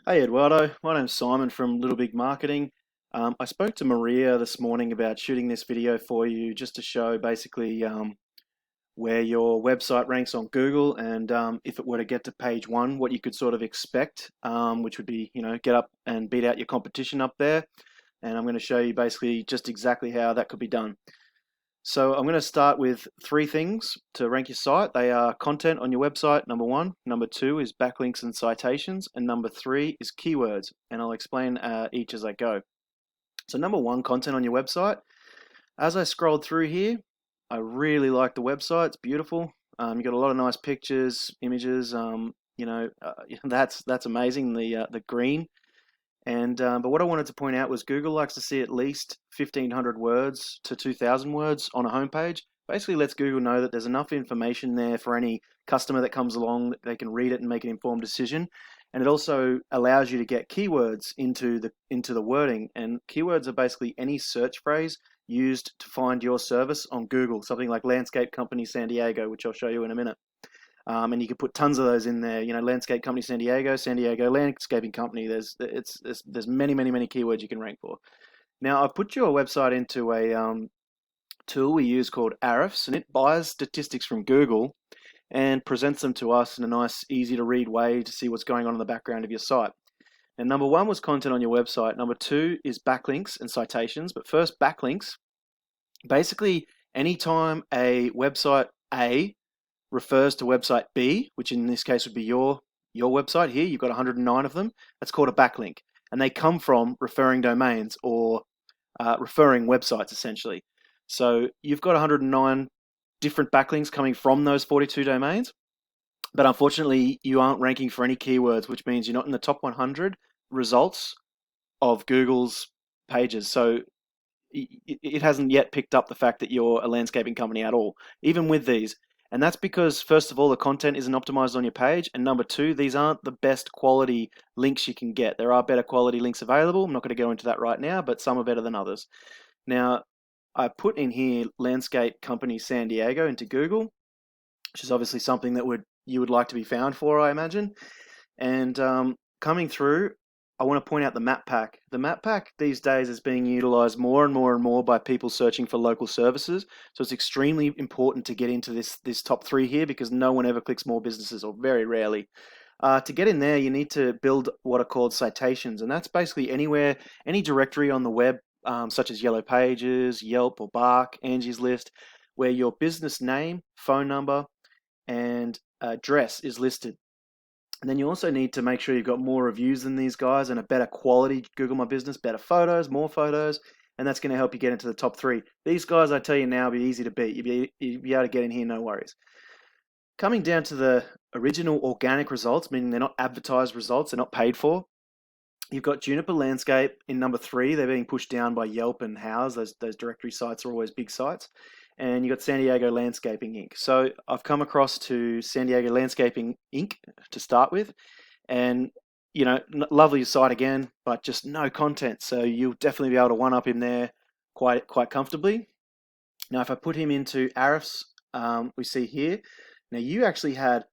Hey Eduardo, my name's Simon from Little Big Marketing. I spoke to Maria this morning about shooting this video for you just to show basically where your website ranks on Google and if it were to get to page one, what you could sort of expect, which would be, get up and beat out your competition up there. And I'm going to show you basically just exactly how that could be done. So I'm going to start with three things to rank your site. They are content on your website, number one. Number two is backlinks and citations. And number three is keywords. And I'll explain each as I go. So number one, content on your website. As I scrolled through here, I really like the website. It's beautiful. You got a lot of nice pictures, images. That's amazing. The green. And but what I wanted to point out was Google likes to see at least 1,500 words to 2,000 words on a homepage. Basically lets Google know that there's enough information there for any customer that comes along that they can read it and make an informed decision. And it also allows you to get keywords into the wording. And keywords are basically any search phrase used to find your service on Google, something like Landscape Company San Diego, which I'll show you in a minute. And you can put tons of those in there. Landscape company San Diego landscaping company. There's many keywords you can rank for. Now I've put your website into a tool we use called Ahrefs, and it buys statistics from Google and presents them to us in a nice, easy to read way to see what's going on in the background of your site. And number one was content on your website. Number two is backlinks and citations. But first, backlinks. Basically, anytime a website A refers to website B, which in this case would be your website here, you've got 109 of them, that's called a backlink. And they come from referring domains or referring websites, essentially. So you've got 109 different backlinks coming from those 42 domains, but unfortunately you aren't ranking for any keywords, which means you're not in the top 100 results of Google's pages. So it hasn't yet picked up the fact that you're a landscaping company at all, even with these. And that's because, first of all, the content isn't optimized on your page. And number two, these aren't the best quality links you can get. There are better quality links available. I'm not going to go into that right now, but some are better than others. Now, I put in here Landscape Company San Diego into Google, which is obviously something that you would like to be found for, I imagine. And coming through, I want to point out the map pack. The map pack these days is being utilized more and more by people searching for local services. So it's extremely important to get into this top three here because no one ever clicks more businesses, or very rarely. To get in there, you need to build what are called citations, and that's basically anywhere, any directory on the web, such as Yellow Pages, Yelp or Bark, Angie's List, where your business name, phone number, and address is listed. And then you also need to make sure you've got more reviews than these guys and a better quality Google My Business, better photos, more photos, and that's going to help you get into the top three. These guys, I tell you now, will be easy to beat. You'll be able to get in here, no worries. Coming down to the original organic results, meaning they're not advertised results, they're not paid for. You've got Juniper Landscape in number three. They're being pushed down by Yelp and Houzz. Those directory sites are always big sites. And you've got San Diego Landscaping Inc. So I've come across to San Diego Landscaping Inc. to start with. And, lovely site again, but just no content. So you'll definitely be able to one-up him there quite comfortably. Now, if I put him into Ahrefs, we see here, now you actually had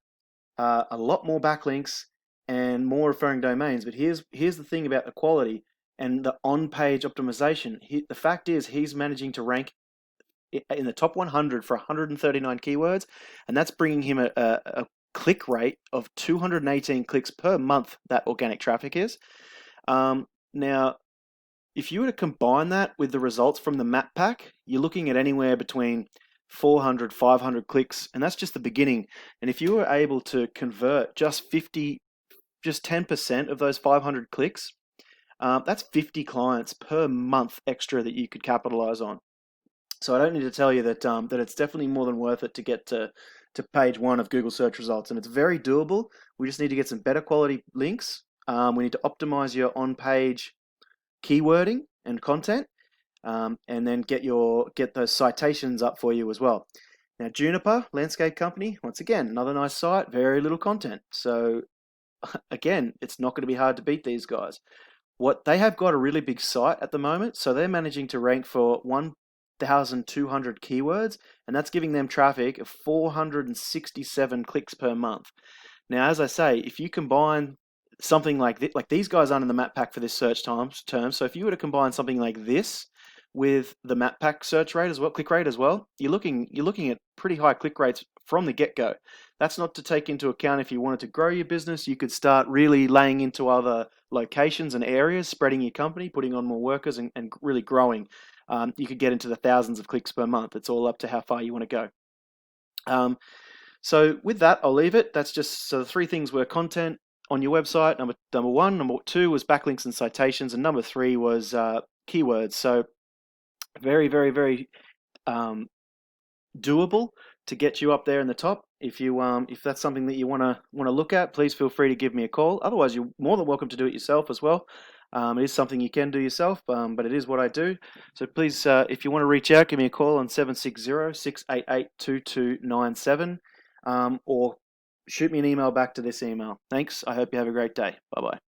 a lot more backlinks and more referring domains, but here's the thing about the quality and the on-page optimization. The fact is he's managing to rank in the top 100 for 139 keywords, and that's bringing him a click rate of 218 clicks per month. That organic traffic is. Now, if you were to combine that with the results from the map pack, you're looking at anywhere between 400, 500 clicks, and that's just the beginning. And if you were able to convert just 10% of those 500 clicks, that's 50 clients per month extra that you could capitalize on. So I don't need to tell you that that it's definitely more than worth it to get to page one of Google search results, and it's very doable. We just need to get some better quality links. We need to optimize your on-page keywording and content, and then get those citations up for you as well. Now, Juniper Landscape Company, once again, another nice site, very little content. So again, it's not going to be hard to beat these guys. What they have got a really big site at the moment, so they're managing to rank for 1,200 keywords, and that's giving them traffic of 467 clicks per month. Now, as I say, if you combine something like these guys aren't in the map pack for this search term. So if you were to combine something like this with the map pack search rate as well, click rate as well, you're looking at pretty high click rates from the get-go. That's not to take into account if you wanted to grow your business, you could start really laying into other locations and areas, spreading your company, putting on more workers, and really growing. You could get into the thousands of clicks per month. It's all up to how far you want to go. So with that, I'll leave it. That's just, so the three things were content on your website. Number one. Number two was backlinks and citations. And number three was keywords. So very, very, very doable to get you up there in the top. If that's something that you want to look at, please feel free to give me a call. Otherwise, you're more than welcome to do it yourself as well. It is something you can do yourself, but it is what I do. So please, if you want to reach out, give me a call on 760-688-2297, or shoot me an email back to this email. Thanks. I hope you have a great day. Bye-bye.